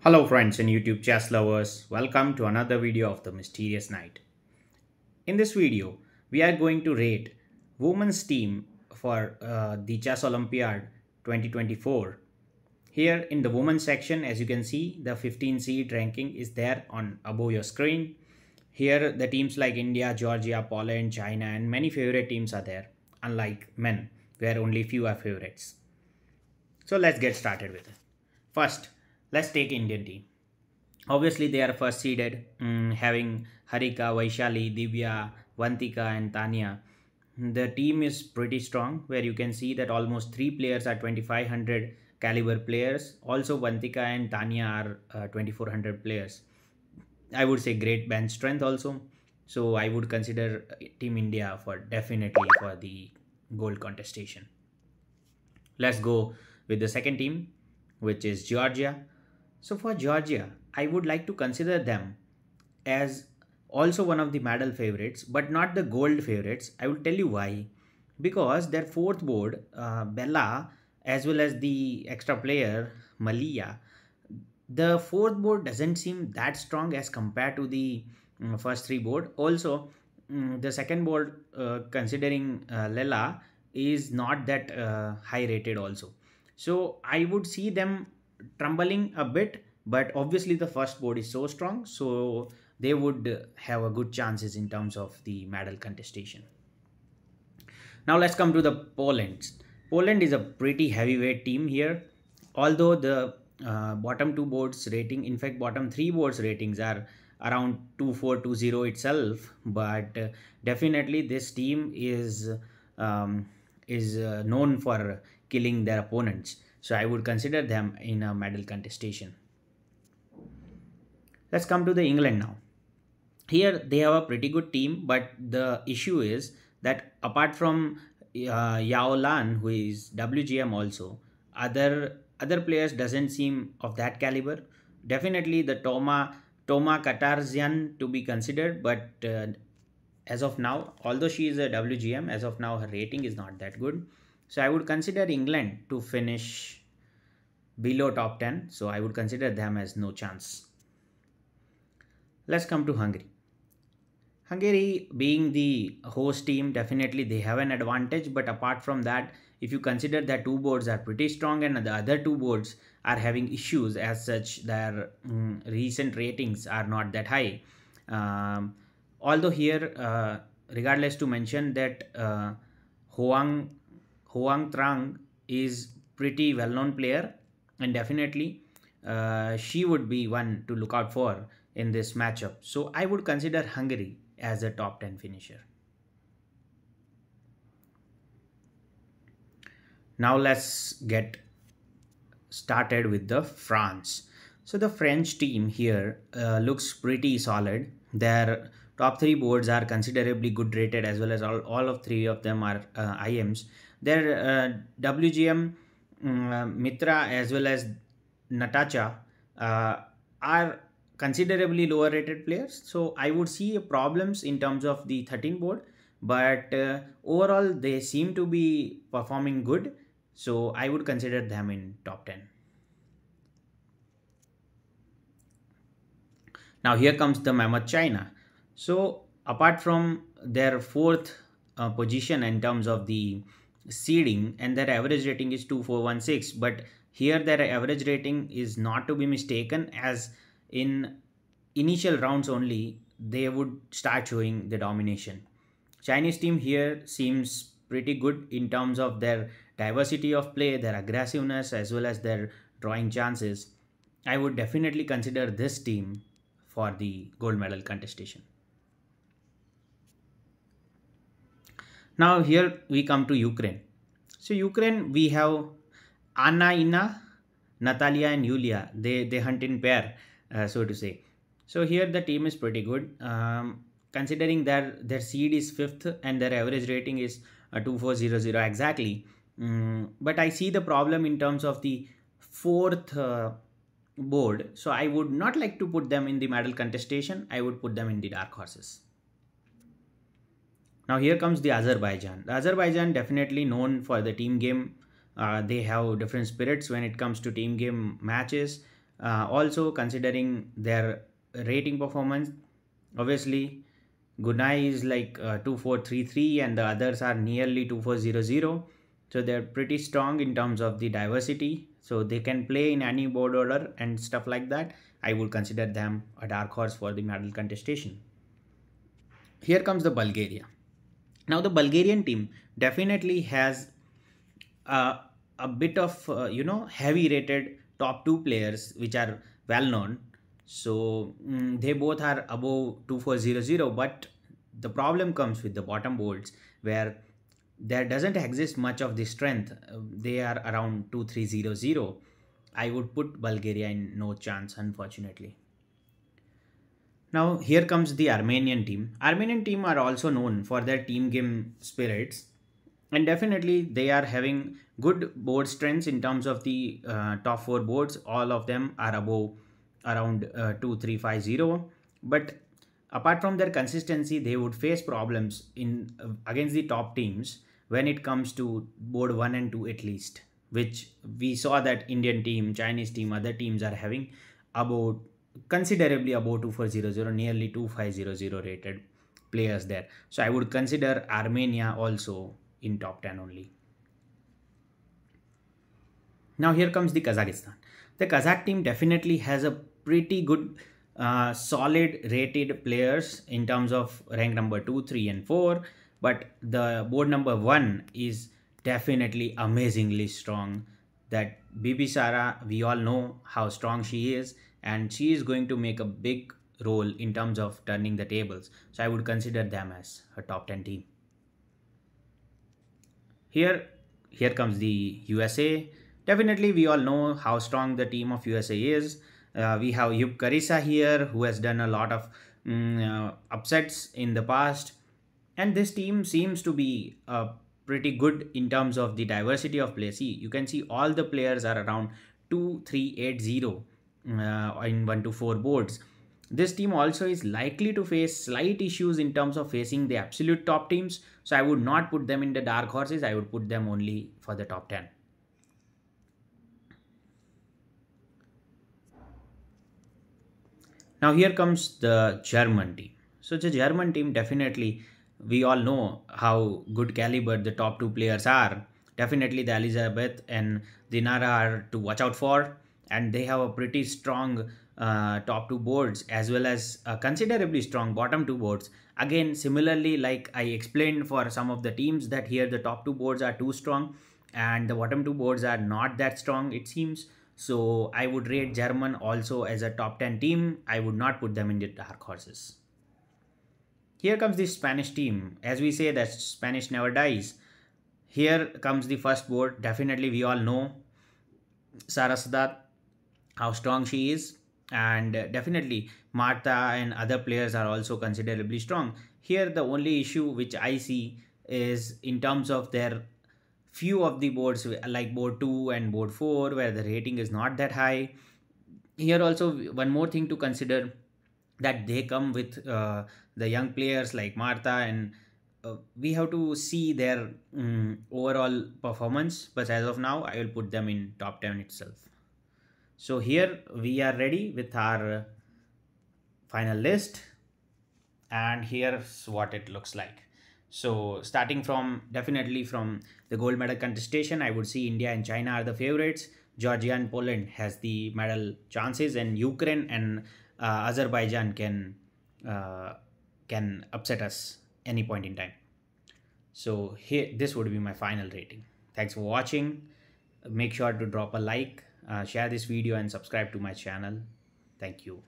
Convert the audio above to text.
Hello friends and YouTube chess lovers, welcome to another video of the Mysterious Night. In this video, we are going to rate women's team for the Chess Olympiad 2024. Here in the women's section, as you can see, the 15 seed ranking is there on above your screen. Here the teams like India, Georgia, Poland, China and many favorite teams are there, unlike men where only few are favorites. So let's get started with it. First, let's take Indian team. Obviously, they are first seeded, having Harika, Vaishali, Divya, Vantika, and Tanya. The team is pretty strong, where you can see that almost three players are 2500 caliber players. Also, Vantika and Tanya are 2400 players. I would say great bench strength also. So I would consider Team India for definitely for the gold contestation. Let's go with the second team, which is Georgia. So for Georgia, I would like to consider them as also one of the medal favorites, but not the gold favorites. I will tell you why. Because their fourth board, Bella, as well as the extra player, Malia, the fourth board doesn't seem that strong as compared to the first three board. Also, the second board, considering Lela, is not that high rated also. So I would see them trembling a bit, but obviously the first board is so strong, so they would have a good chances in terms of the medal contestation. Now let's come to the Poland. Poland is a pretty heavyweight team here, although the bottom two boards rating, in fact bottom three boards ratings are around 2420 itself, but definitely this team is known for killing their opponents, so I would consider them in a medal contestation. Let's come to the England now. Here they have a pretty good team, but the issue is that apart from Yao Lan, who is WGM also, other players doesn't seem of that caliber. Definitely the Toma Katarzian to be considered, but as of now, although she is a WGM, as of now her rating is not that good. So I would consider England to finish below top 10. So I would consider them as no chance. Let's come to Hungary. Hungary being the host team, definitely they have an advantage, but apart from that, if you consider that two boards are pretty strong and the other two boards are having issues as such, their recent ratings are not that high. Although here, regardless to mention that Hoang Trang is pretty well-known player, and definitely she would be one to look out for in this matchup. So I would consider Hungary as a top 10 finisher. Now let's get started with the France. So the French team here looks pretty solid. Their top three boards are considerably good rated, as well as all of three of them are IMs. Their WGM Mitra as well as Natacha are considerably lower rated players. So I would see problems in terms of the 13 board, but overall they seem to be performing good. So I would consider them in top 10. Now here comes the Mammoth China. So apart from their fourth position in terms of the seeding, and their average rating is 2416, but here their average rating is not to be mistaken, as in initial rounds only they would start showing the domination. Chinese team here seems pretty good in terms of their diversity of play, their aggressiveness as well as their drawing chances. I would definitely consider this team for the gold medal contestation. Now here we come to Ukraine. So Ukraine, we have Anna, Ina, Natalia and Yulia. They hunt in pair, so to say. So here the team is pretty good. Considering that their seed is 5th and their average rating is 2400 exactly. But I see the problem in terms of the 4th board. So I would not like to put them in the medal contestation. I would put them in the dark horses. Now here comes the Azerbaijan. The Azerbaijan definitely known for the team game. They have different spirits when it comes to team game matches. Also considering their rating performance, obviously Gunai is like 2433 and the others are nearly 2400. So they're pretty strong in terms of the diversity. So they can play in any board order and stuff like that. I would consider them a dark horse for the medal contestation. Here comes the Bulgaria. Now the Bulgarian team definitely has uh, a bit of heavy rated top two players which are well known. So they both are above 2400, but the problem comes with the bottom boards where there doesn't exist much of the strength. They are around 2300. I would put Bulgaria in no chance, unfortunately. Now here comes the Armenian team. Armenian team are also known for their team game spirits, and definitely they are having good board strengths in terms of the top four boards. All of them are above around 2350. But apart from their consistency, they would face problems in against the top teams when it comes to board 1 and 2 at least, which we saw that Indian team, Chinese team, other teams are having about considerably above 2400, nearly 2500 rated players there. So I would consider Armenia also in top 10 only. Now here comes the Kazakhstan. The Kazakh team definitely has a pretty good solid rated players in terms of rank number 2, 3 and 4, but the board number 1 is definitely amazingly strong. That Bibi Sara, we all know how strong she is, and she is going to make a big role in terms of turning the tables. So I would consider them as a top 10 team. Here comes the USA. Definitely we all know how strong the team of USA is. We have Yub Karisa here, who has done a lot of upsets in the past, and this team seems to be pretty good in terms of the diversity of play. See, you can see all the players are around 2380 in 1 to 4 boards. This team also is likely to face slight issues in terms of facing the absolute top teams. So I would not put them in the dark horses. I would put them only for the top 10. Now here comes the German team. So the German team, definitely we all know how good caliber the top two players are. Definitely the Elizabeth and Dinara are to watch out for, and they have a pretty strong top two boards as well as considerably strong bottom two boards. Again, similarly, like I explained for some of the teams, that here the top two boards are too strong and the bottom two boards are not that strong, it seems. So I would rate German also as a top 10 team. I would not put them in the dark horses. Here comes the Spanish team. As we say that Spanish never dies. Here comes the first board. Definitely we all know Saraswat, how strong she is, and definitely Marta and other players are also considerably strong. Here the only issue which I see is in terms of their few of the boards like board 2 and board 4 where the rating is not that high. Here also one more thing to consider, that they come with the young players like Marta, and we have to see their overall performance, but as of now I will put them in top 10 itself. So here we are ready with our final list, and here's what it looks like. So starting from definitely from the gold medal contestation, I would see India and China are the favorites. Georgia and Poland has the medal chances, and Ukraine and Azerbaijan can upset us any point in time. So here, this would be my final rating. Thanks for watching. Make sure to drop a like, share this video and subscribe to my channel. Thank you.